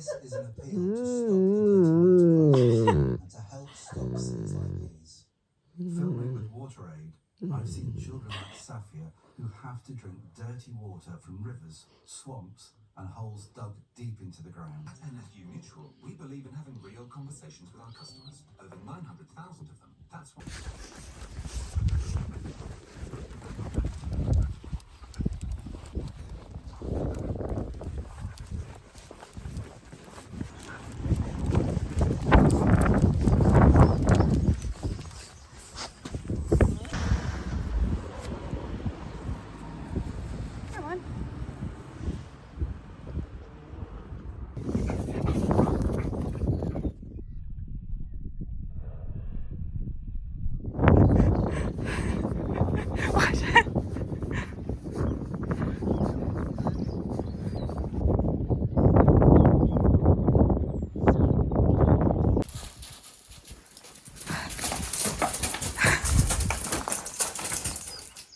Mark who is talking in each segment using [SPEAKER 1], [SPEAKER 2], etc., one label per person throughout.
[SPEAKER 1] This is an appeal to stop the dirty water and to help stop sins like these. Filming with WaterAid, I've seen children like Safia who have to drink dirty water from rivers, swamps and holes dug deep into the ground.
[SPEAKER 2] At NFU Mutual, we believe in having real conversations with our customers. Over 900,000 of them. That's what...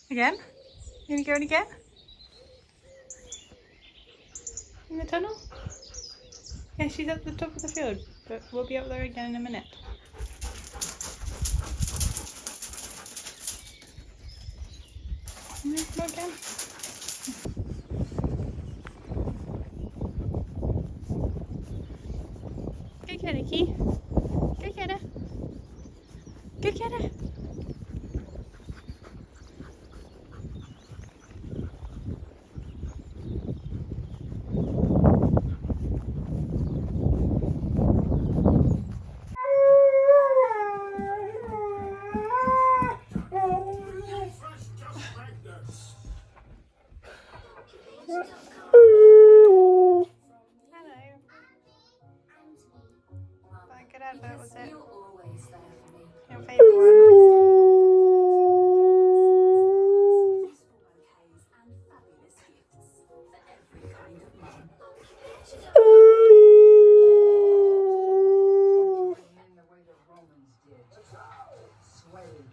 [SPEAKER 3] Again? You gonna go in again? In the tunnel? Yeah, she's at the top of the field, but we'll be up there again in a minute. Go again. Go get it, Key. Go get it. Go get it. That was it. Your favourite one.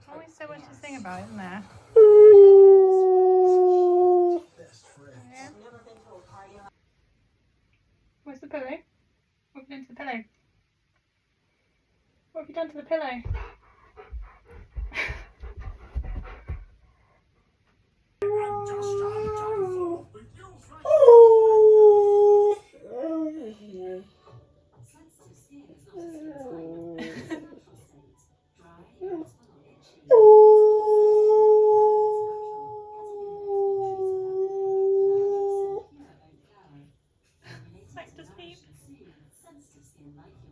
[SPEAKER 3] Always so much to sing about, isn't there? Yeah. Where's the pillow? What have you done to the pillow? What have you done to the pillow?